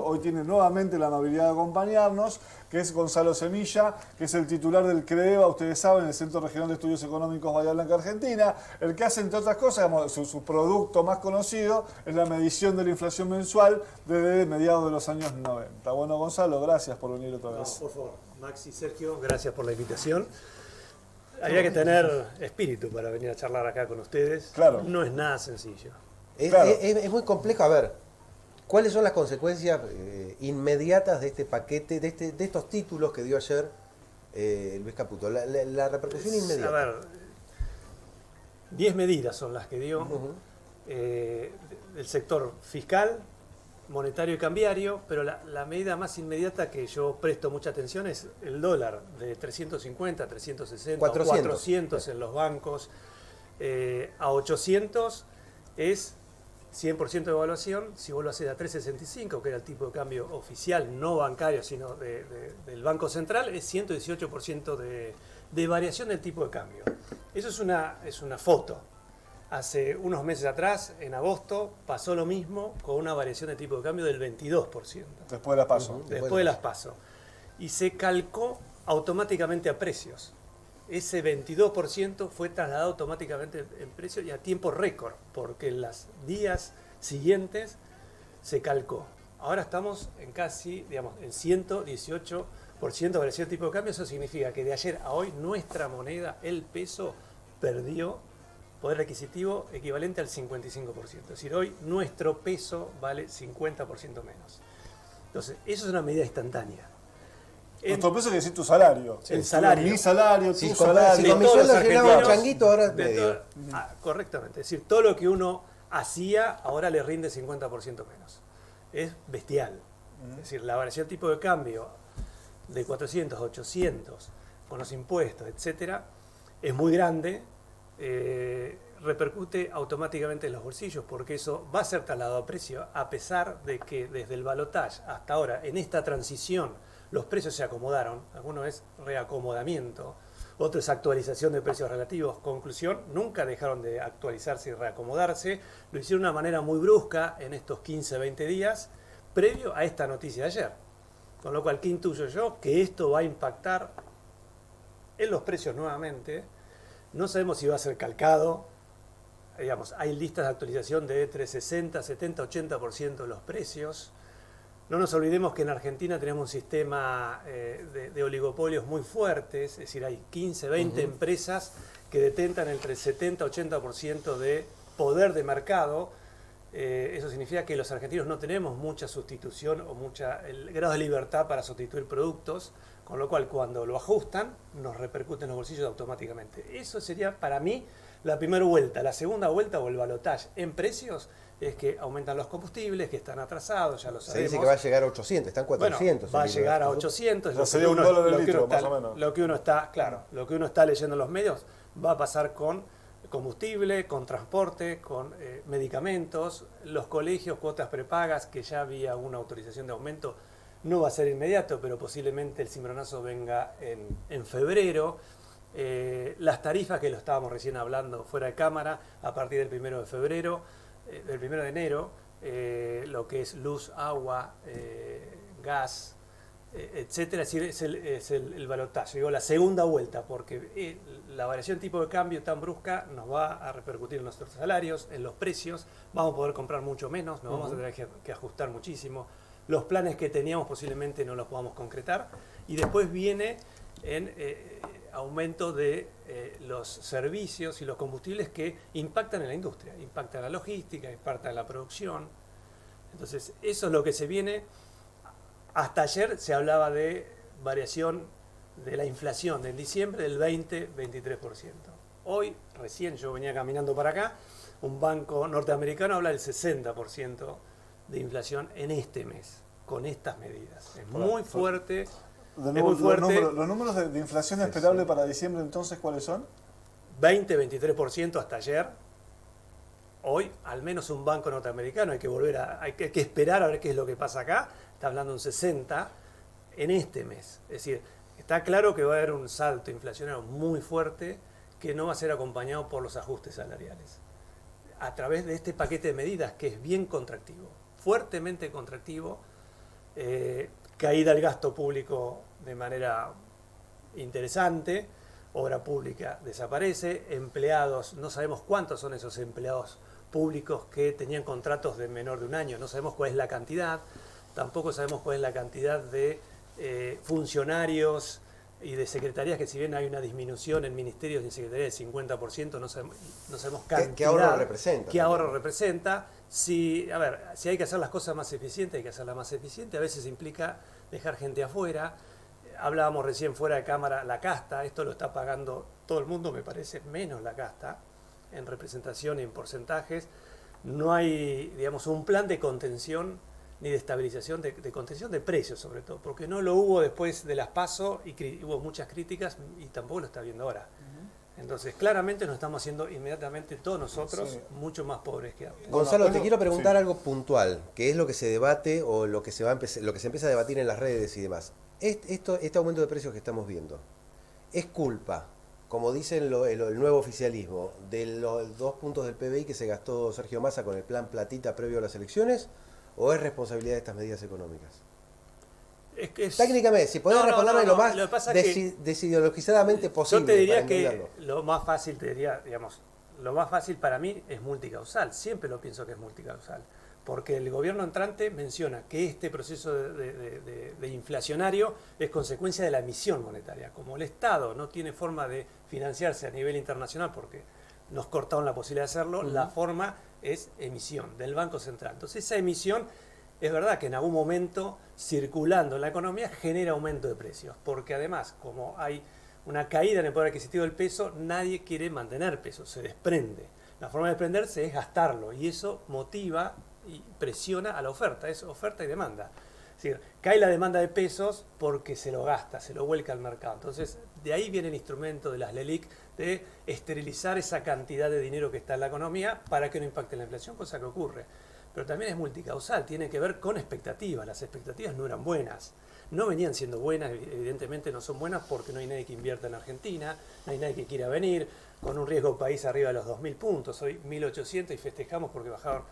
Hoy tiene nuevamente la amabilidad de acompañarnos, que es Gonzalo Semilla, que es el titular del CREEVA, ustedes saben, el Centro Regional de Estudios Económicos Bahía Blanca, Argentina, el que hace, entre otras cosas, digamos, su producto más conocido es la medición de la inflación mensual desde mediados de los años 90. Bueno, Gonzalo, gracias por venir otra vez. No, por favor. Maxi, Sergio, gracias por la invitación. Había que tener espíritu para venir a charlar acá con ustedes. Claro. No es nada sencillo. Es muy complejo. A ver, ¿cuáles son las consecuencias inmediatas de este paquete, de estos títulos que dio ayer Luis Caputo? La repercusión inmediata. A ver, 10 medidas son las que dio del sector fiscal, monetario y cambiario, pero la medida más inmediata que yo presto mucha atención es el dólar de 350, 360, 400 en los bancos, a 800 es 100% de evaluación. Si vos lo haces a 365, que era el tipo de cambio oficial, no bancario, sino del Banco Central, es 118% de variación del tipo de cambio. Eso es una foto. Hace unos meses atrás, en agosto, pasó lo mismo con una variación de tipo de cambio del 22%. Después de las PASO. Después de las PASO. Y se calcó automáticamente a precios. Ese 22% fue trasladado automáticamente en precios y a tiempo récord, porque en los días siguientes se calcó. Ahora estamos en casi, digamos, en 118% de variación de tipo de cambio. Eso significa que de ayer a hoy nuestra moneda, el peso, perdió poder adquisitivo equivalente al 55%. Es decir, hoy nuestro peso vale 50% menos. Entonces, eso es una medida instantamente. Nuestro peso quiere decir tu salario. El salario. Mi salario, Si tu con salario. mi sueldo llenaba un changuito, ahora... Correctamente. Es decir, todo lo que uno hacía ahora le rinde 50% menos. Es bestial. Es decir, la variación tipo de cambio de 400 a 800 con los impuestos, etcétera, es muy grande. Repercute automáticamente en los bolsillos, porque eso va a ser trasladado a precio, a pesar de que desde el balotaje hasta ahora, en esta transición, los precios se acomodaron. Alguno es reacomodamiento, otro es actualización de precios relativos. Conclusión, nunca dejaron de actualizarse y reacomodarse. Lo hicieron de una manera muy brusca en estos 15, 20 días, previo a esta noticia de ayer. Con lo cual, ¿qué intuyo yo? Que esto va a impactar en los precios nuevamente. No sabemos si va a ser calcado. Digamos, hay listas de actualización de entre 60, 70, 80% de los precios. No nos olvidemos que en Argentina tenemos un sistema de oligopolios muy fuertes, es decir, hay 15, 20 empresas que detentan entre 70 y 80% de poder de mercado. Eso significa que los argentinos no tenemos mucha sustitución o el grado de libertad para sustituir productos, con lo cual cuando lo ajustan nos repercute en los bolsillos automáticamente. Eso sería para mí la primera vuelta. La segunda vuelta o el balotaje en precios es que aumentan los combustibles, que están atrasados, ya lo sabemos. Se dice que va a llegar a 800, están 400. Bueno, va a llegar a 800. Ya sería $1 el litro, más o menos. Lo que uno está leyendo en los medios va a pasar con combustible, con transporte, con medicamentos, los colegios, cuotas prepagas, que ya había una autorización de aumento. No va a ser inmediato, pero posiblemente el cimbronazo venga en febrero. Las tarifas, que lo estábamos recién hablando fuera de cámara, a partir del 1 de febrero, del 1 de enero, lo que es luz, agua, gas, etcétera. Es decir, es el balotaje. Digo, la segunda vuelta, porque la variación de tipo de cambio tan brusca nos va a repercutir en nuestros salarios, en los precios. Vamos a poder comprar mucho menos, nos vamos a tener que ajustar muchísimo. Los planes que teníamos posiblemente no los podamos concretar. Y después viene en aumento de los servicios y los combustibles que impactan en la industria, impactan en la logística, impactan en la producción. Entonces, eso es lo que se viene. Hasta ayer se hablaba de variación de la inflación en diciembre del 20-23%. Hoy, recién yo venía caminando para acá, un banco norteamericano habla del 60% de inflación en este mes, con estas medidas. Es muy fuerte. De nuevo, es muy fuerte. Los números de inflación esperable para diciembre, entonces, ¿cuáles son? 20-23% hasta ayer. Hoy, al menos un banco norteamericano, hay que esperar a ver qué es lo que pasa acá. Está hablando de un 60% en este mes. Es decir, está claro que va a haber un salto inflacionario muy fuerte que no va a ser acompañado por los ajustes salariales. A través de este paquete de medidas que es bien contractivo, fuertemente contractivo, caída del gasto público de manera interesante, obra pública desaparece, empleados, no sabemos cuántos son esos empleados públicos que tenían contratos de menor de un año, no sabemos cuál es la cantidad, tampoco sabemos cuál es la cantidad de funcionarios y de secretarías, que si bien hay una disminución en ministerios y en secretarías del 50%, no sabemos cantidad. ¿Qué ahorro representa? ¿Qué ahorro representa? Si hay que hacer las cosas más eficientes, hay que hacerlas más eficientes. A veces implica dejar gente afuera. Hablábamos recién fuera de cámara, la casta, esto lo está pagando todo el mundo, me parece, menos la casta, en representación y en porcentajes. No hay, digamos, un plan de contención ni de estabilización, de contención de precios sobre todo, porque no lo hubo después de las PASO y hubo muchas críticas y tampoco lo está viendo ahora. Entonces, claramente nos estamos haciendo inmediatamente todos nosotros mucho más pobres que antes. Gonzalo, te quiero preguntar algo puntual, que es lo que se debate o lo que se empieza a debatir en las redes y demás. Este aumento de precios que estamos viendo, ¿es culpa, como dice el nuevo oficialismo, de los 2 puntos del PBI que se gastó Sergio Massa con el plan Platita previo a las elecciones, o es responsabilidad de estas medidas económicas? Técnicamente, si podés responderme lo más desideologizadamente posible. Yo te diría que lo más fácil, lo más fácil para mí es multicausal. Siempre lo pienso que es multicausal. Porque el gobierno entrante menciona que este proceso de inflacionario es consecuencia de la emisión monetaria. Como el Estado no tiene forma de financiarse a nivel internacional porque nos cortaron la posibilidad de hacerlo, la forma es emisión del Banco Central. Entonces esa emisión, es verdad que en algún momento, circulando en la economía, genera aumento de precios. Porque además, como hay una caída en el poder adquisitivo del peso, nadie quiere mantener peso, se desprende. La forma de desprenderse es gastarlo y eso motiva y presiona a la oferta, es oferta y demanda. Es decir, cae la demanda de pesos porque se lo gasta, se lo vuelca al mercado. Entonces, de ahí viene el instrumento de las LELIQ de esterilizar esa cantidad de dinero que está en la economía para que no impacte la inflación, cosa que ocurre. Pero también es multicausal, tiene que ver con expectativas. Las expectativas no eran buenas, no venían siendo buenas, evidentemente no son buenas porque no hay nadie que invierta en Argentina, no hay nadie que quiera venir, con un riesgo país arriba de los 2.000 puntos, hoy 1.800 y festejamos porque bajaron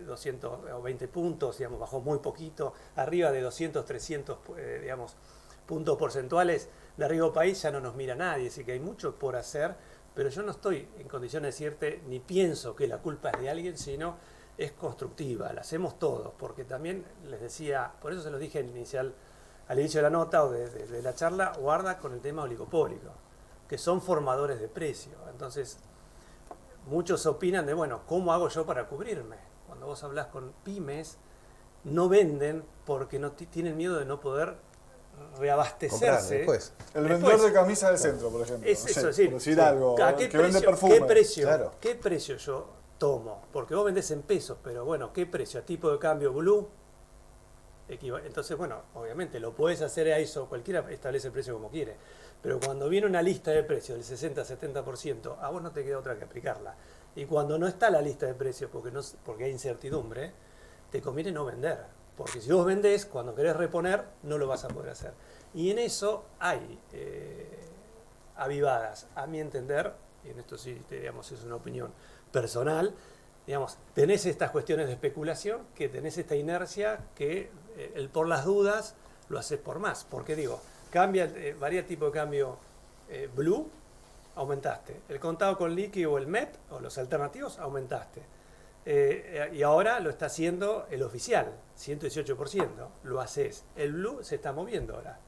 220 puntos, digamos, bajó muy poquito, arriba de 200, 300, digamos, puntos porcentuales de riesgo país ya no nos mira nadie, así que hay mucho por hacer, pero yo no estoy en condiciones de decirte, ni pienso que la culpa es de alguien, sino es constructiva, la hacemos todos, porque también les decía, por eso se lo dije al inicio de la nota o de la charla, guarda con el tema oligopólico, que son formadores de precio. Entonces, muchos opinan de, bueno, ¿cómo hago yo para cubrirme? Cuando vos hablas con pymes, no venden porque no tienen miedo de no poder reabastecerse. El vendedor de camisas del centro, por ejemplo. Es eso, es decir, algo, ¿qué que vende precio, perfume. ¿qué precio yo tomo? Porque vos vendés en pesos, pero bueno, ¿qué precio? ¿A tipo de cambio blue? Entonces, bueno, obviamente lo podés hacer a eso, cualquiera establece el precio como quiere. Pero cuando viene una lista de precios del 60-70%, a vos no te queda otra que aplicarla. Y cuando no está la lista de precios porque hay incertidumbre, te conviene no vender. Porque si vos vendés, cuando querés reponer, no lo vas a poder hacer. Y en eso hay avivadas, a mi entender, y en esto sí, digamos, es una opinión personal, digamos, tenés estas cuestiones de especulación, que tenés esta inercia, que el por las dudas lo haces por más. Porque digo, varía el tipo de cambio blue, aumentaste. El contado con liqui o el MEP, o los alternativos, aumentaste. Y ahora lo está haciendo el oficial, 118%. Lo haces. El blue se está moviendo ahora.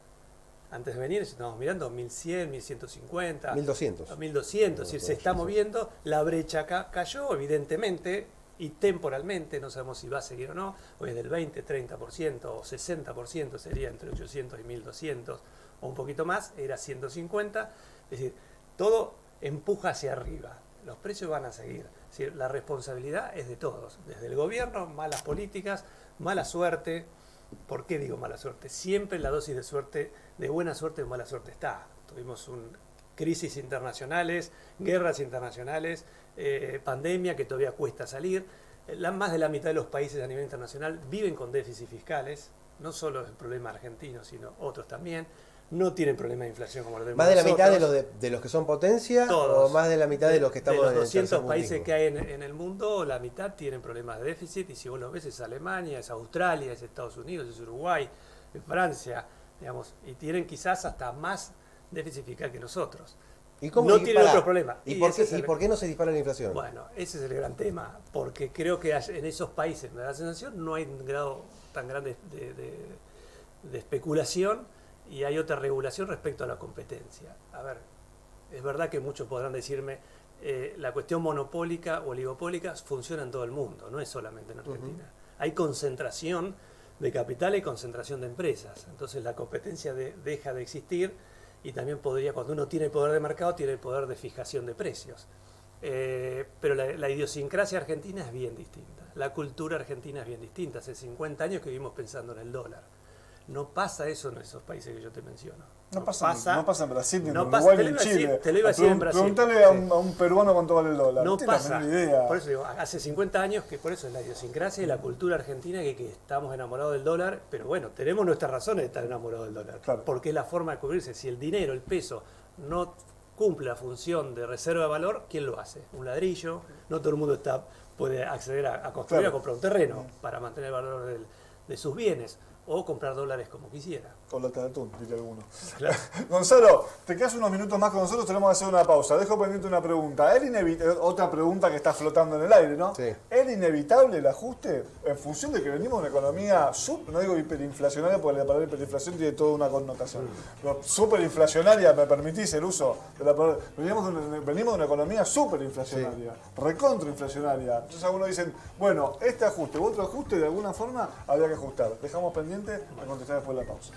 Antes de venir estamos mirando 1100, 1150, 1200. 1200, si se está moviendo, la brecha acá cayó, evidentemente, y temporalmente, no sabemos si va a seguir o no, hoy es del 20, 30% o 60%, sería entre 800 y 1200 o un poquito más, era 150, es decir, todo empuja hacia arriba, los precios van a seguir, es decir, la responsabilidad es de todos, desde el gobierno, malas políticas, mala suerte. ¿Por qué digo mala suerte? Siempre la dosis de suerte, de buena suerte o mala suerte está. Tuvimos crisis internacionales, guerras internacionales, pandemia que todavía cuesta salir. Más de la mitad de los países a nivel internacional viven con déficits fiscales, no solo es el problema argentino, sino otros también. no tienen problema de inflación como lo tenemos ¿Más de la mitad nosotros. de los que son potencia Todos. o más de la mitad de los que estamos de los en el 200 países tercermundismo? que hay en el mundo, la mitad tienen problemas de déficit, y si vos lo ves es Alemania, es Australia, es Estados Unidos, es Uruguay, es Francia, digamos, y tienen quizás hasta más déficit fiscal que nosotros. ¿Y cómo, No y tienen pará, otro problema. ¿Y, Y por ese qué, es el- ¿Y por qué no se dispara la inflación? Bueno, ese es el gran tema, porque creo que en esos países, me da la sensación, no hay un grado tan grande de especulación, y hay otra regulación respecto a la competencia. A ver, es verdad que muchos podrán decirme, la cuestión monopólica o oligopólica funciona en todo el mundo, no es solamente en Argentina. Hay concentración de capital y concentración de empresas, entonces la competencia deja de existir, y también podría, cuando uno tiene poder de mercado, tiene poder de fijación de precios. Pero la idiosincrasia argentina es bien distinta, la cultura argentina es bien distinta. Hace 50 años que vivimos pensando en el dólar. No pasa eso en esos países que yo te menciono. No pasa en Brasil, ni en no Uruguay, pasa, ni en Chile. te lo iba a decir en Brasil. Pregúntale a un peruano cuánto vale el dólar. No tiene la pasa. menor idea. Por eso digo, hace 50 años que por eso es la idiosincrasia y la cultura argentina que estamos enamorados del dólar, pero bueno, tenemos nuestras razones de estar enamorados del dólar. Claro. Porque es la forma de cubrirse. Si el dinero, el peso, no cumple la función de reserva de valor, ¿quién lo hace? Un ladrillo. No todo el mundo puede acceder a construir, Claro. a comprar un terreno para mantener el valor de sus bienes, o comprar dólares como quisiera. Con lata de atún, diría alguno. Claro. Gonzalo, te quedas unos minutos más con nosotros, tenemos que hacer una pausa. Dejo pendiente una pregunta. Otra pregunta que está flotando en el aire, ¿no? Sí. ¿Es inevitable el ajuste en función de que venimos de una economía, no digo hiperinflacionaria, porque la palabra hiperinflación tiene toda una connotación, pero superinflacionaria, me permitís el uso de la palabra? Venimos de una economía superinflacionaria, recontrainflacionaria. Entonces algunos dicen, bueno, este ajuste u otro ajuste, de alguna forma habría que ajustar. Dejamos pendiente de contestar después de la pausa.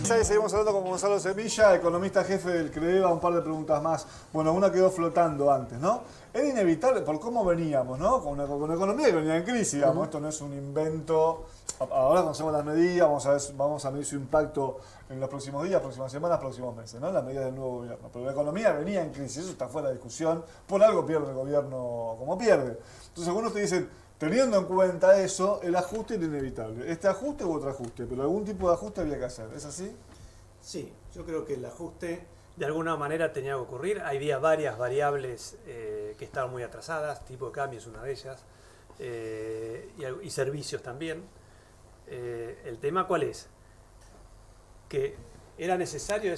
Seguimos hablando con Gonzalo Semilla, economista jefe del CREEVA. Un par de preguntas más. Bueno, una quedó flotando antes, ¿no? Era inevitable por cómo veníamos, ¿no? Con una economía que venía en crisis, digamos. Esto no es un invento. Ahora conocemos las medidas, vamos a medir su impacto en los próximos días, próximas semanas, próximos meses, ¿no? Las medidas del nuevo gobierno. Pero la economía venía en crisis, eso está fuera de discusión. Por algo pierde el gobierno como pierde. Entonces algunos te dicen, teniendo en cuenta eso, el ajuste era inevitable. ¿Este ajuste u otro ajuste? Pero algún tipo de ajuste había que hacer. ¿Es así? Sí, yo creo que el ajuste de alguna manera tenía que ocurrir. Había varias variables que estaban muy atrasadas, tipo de cambio es una de ellas, y servicios también. El tema ¿cuál es? Que era necesario,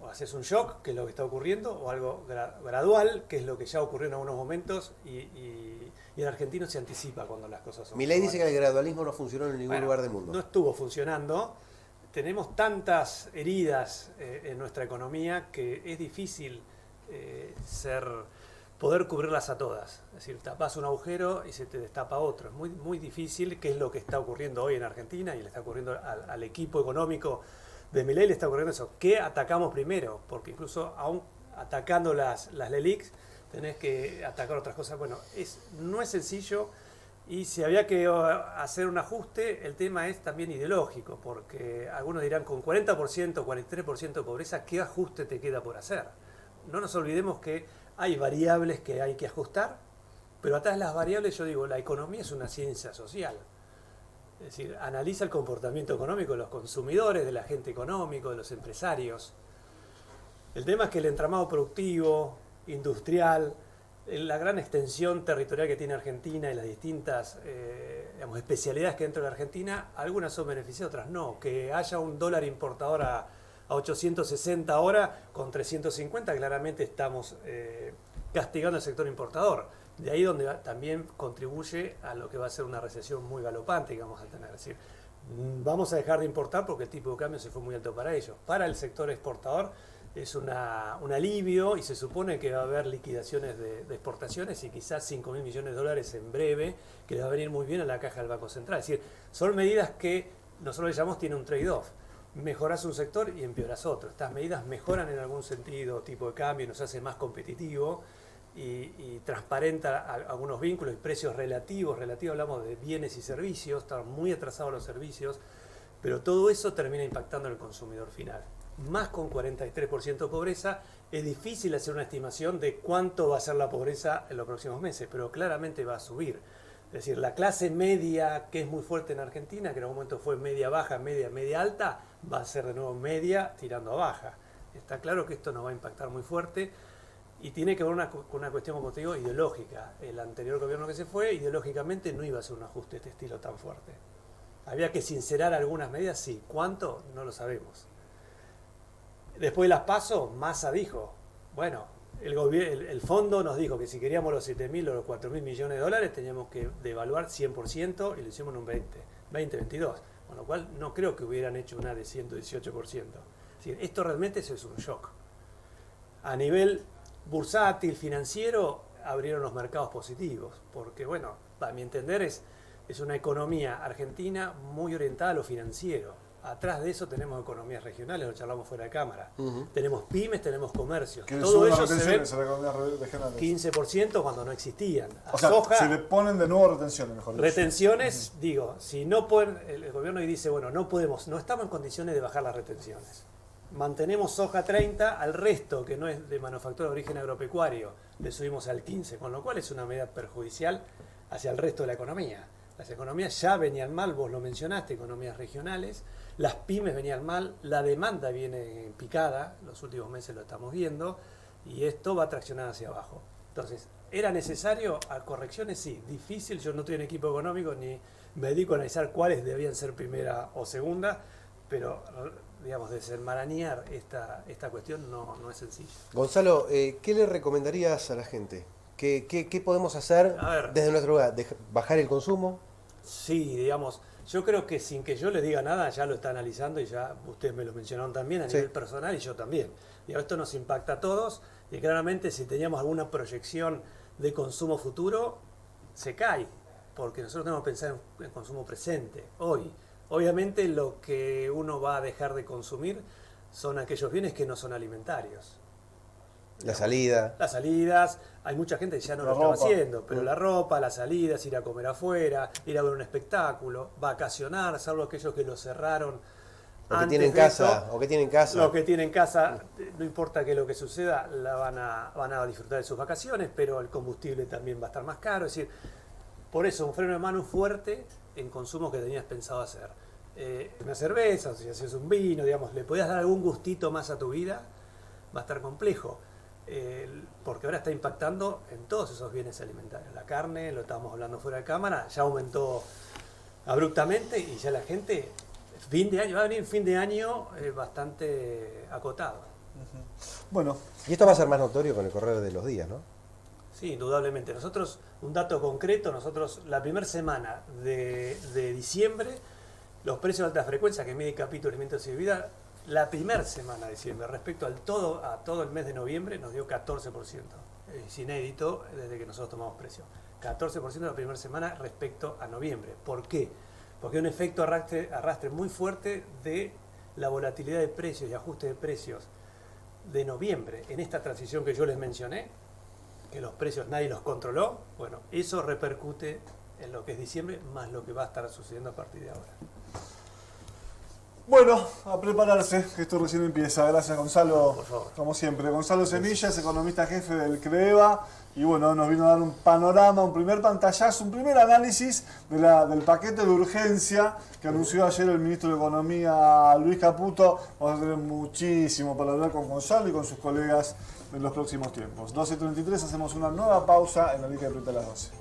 o haces un shock, que es lo que está ocurriendo, o algo gradual, que es lo que ya ocurrió en algunos momentos, y el argentino se anticipa cuando las cosas son Milei dice que graduales. el gradualismo no funcionó en ningún lugar del mundo. No estuvo funcionando. Tenemos tantas heridas en nuestra economía que es difícil poder cubrirlas a todas. Es decir, tapas un agujero y se te destapa otro. Es muy, muy difícil, que es lo que está ocurriendo hoy en Argentina y le está ocurriendo al equipo económico de Milei, le está ocurriendo eso. ¿Qué atacamos primero? Porque incluso aún atacando las LELIQs, tenés que atacar otras cosas. Bueno, no es sencillo. Y si había que hacer un ajuste, el tema es también ideológico, porque algunos dirán, con 40%, 43% de pobreza, ¿qué ajuste te queda por hacer? No nos olvidemos que hay variables que hay que ajustar, pero atrás de las variables, yo digo, la economía es una ciencia social. Es decir, analiza el comportamiento económico de los consumidores, del agente económico, de los empresarios. El tema es que el entramado productivo, industrial, la gran extensión territorial que tiene Argentina y las distintas especialidades que dentro de la Argentina, algunas son beneficiadas, otras no. Que haya un dólar importador a 860 ahora con 350, claramente estamos castigando al sector importador. De ahí donde también contribuye a lo que va a ser una recesión muy galopante que vamos a tener. Es decir, vamos a dejar de importar porque el tipo de cambio se fue muy alto para ellos. Para el sector exportador es un alivio, y se supone que va a haber liquidaciones de exportaciones y quizás 5.000 millones de dólares en breve, que le va a venir muy bien a la caja del Banco Central. Es decir, son medidas que nosotros le llamamos tiene un trade-off. Mejorás un sector y empeorás otro. Estas medidas mejoran en algún sentido tipo de cambio, nos hace más competitivo y transparenta algunos vínculos y precios relativos. Hablamos de bienes y servicios, están muy atrasados los servicios, pero todo eso termina impactando en el consumidor final. Más con 43% de pobreza, es difícil hacer una estimación de cuánto va a ser la pobreza en los próximos meses, pero claramente va a subir. Es decir, la clase media, que es muy fuerte en Argentina, que en algún momento fue media baja, media alta, va a ser de nuevo media tirando a baja. Está claro que esto nos va a impactar muy fuerte y tiene que ver con una cuestión, como te digo, ideológica. El anterior gobierno que se fue, ideológicamente no iba a ser un ajuste de este estilo tan fuerte. Había que sincerar algunas medidas, sí. ¿Cuánto? No lo sabemos. Después de las PASO, Massa dijo, bueno, el fondo nos dijo que si queríamos los 7.000 o los 4.000 millones de dólares teníamos que devaluar 100% y lo hicimos en un 22. Con lo cual no creo que hubieran hecho una de 118%. Es decir, esto realmente es un shock. A nivel bursátil, financiero, abrieron los mercados positivos, porque bueno, a mi entender es una economía argentina muy orientada a lo financiero. Atrás de eso tenemos economías regionales, lo charlamos fuera de cámara. Tenemos pymes, tenemos comercios. Todo ello se ve 15% cuando no existían. O sea, se le ponen de nuevo retenciones, mejor dicho. Retenciones, digo, si no pueden, el gobierno dice, bueno, no estamos en condiciones de bajar las retenciones. Mantenemos soja 30, al resto que no es de manufactura de origen agropecuario le subimos al 15, con lo cual es una medida perjudicial hacia el resto de la economía. Las economías ya venían mal, vos lo mencionaste, economías regionales, las pymes venían mal, la demanda viene picada, los últimos meses lo estamos viendo, y esto va a traccionar hacia abajo. Entonces, ¿era necesario? A correcciones sí, difícil, yo no estoy en equipo económico ni me dedico a analizar cuáles debían ser primera o segunda, pero digamos, desenmarañar esta cuestión no es sencillo. Gonzalo, ¿qué le recomendarías a la gente? ¿Qué podemos hacer desde nuestro lugar? ¿Bajar el consumo? Sí, digamos, yo creo que sin que yo les diga nada, ya lo está analizando y ya ustedes me lo mencionaron también a nivel personal y yo también. Y esto nos impacta a todos y claramente si teníamos alguna proyección de consumo futuro, se cae, porque nosotros tenemos que pensar en consumo presente, hoy. Obviamente lo que uno va a dejar de consumir son aquellos bienes que no son alimentarios. Las salidas, hay mucha gente que ya no lo está haciendo, pero la ropa, las salidas, ir a comer afuera, ir a ver un espectáculo, vacacionar, salvo aquellos que lo cerraron. O que tienen casa. Los que tienen casa, no importa que lo que suceda, van a disfrutar de sus vacaciones, pero el combustible también va a estar más caro. Es decir, por eso un freno de mano fuerte en consumos que tenías pensado hacer. Una cerveza, si haces un vino, digamos, le podías dar algún gustito más a tu vida, va a estar complejo. Porque ahora está impactando en todos esos bienes alimentarios. La carne, lo estábamos hablando fuera de cámara, ya aumentó abruptamente y ya la gente, va a venir fin de año bastante acotado. Bueno. Y esto va a ser más notorio con el correr de los días, ¿no? Sí, indudablemente. Nosotros, un dato concreto, la primera semana de diciembre, los precios de alta frecuencia que mide Capítulo Alimentos y Bebida, la primera semana de diciembre respecto a todo el mes de noviembre nos dio 14%. Es inédito desde que nosotros tomamos precio. 14% la primera semana respecto a noviembre. ¿Por qué? Porque hay un efecto arrastre muy fuerte de la volatilidad de precios y ajuste de precios de noviembre. En esta transición que yo les mencioné, que los precios nadie los controló, bueno, eso repercute en lo que es diciembre más lo que va a estar sucediendo a partir de ahora. Bueno, a prepararse, que esto recién empieza. Gracias, Gonzalo. Por favor. Como siempre, Gonzalo Semillas, economista jefe del CREVA. Y bueno, nos vino a dar un panorama, un primer pantallazo, un primer análisis del paquete de urgencia que anunció ayer el ministro de Economía, Luis Caputo. Vamos a tener muchísimo para hablar con Gonzalo y con sus colegas en los próximos tiempos. 12:33, hacemos una nueva pausa en la Liga de Preta a las 12.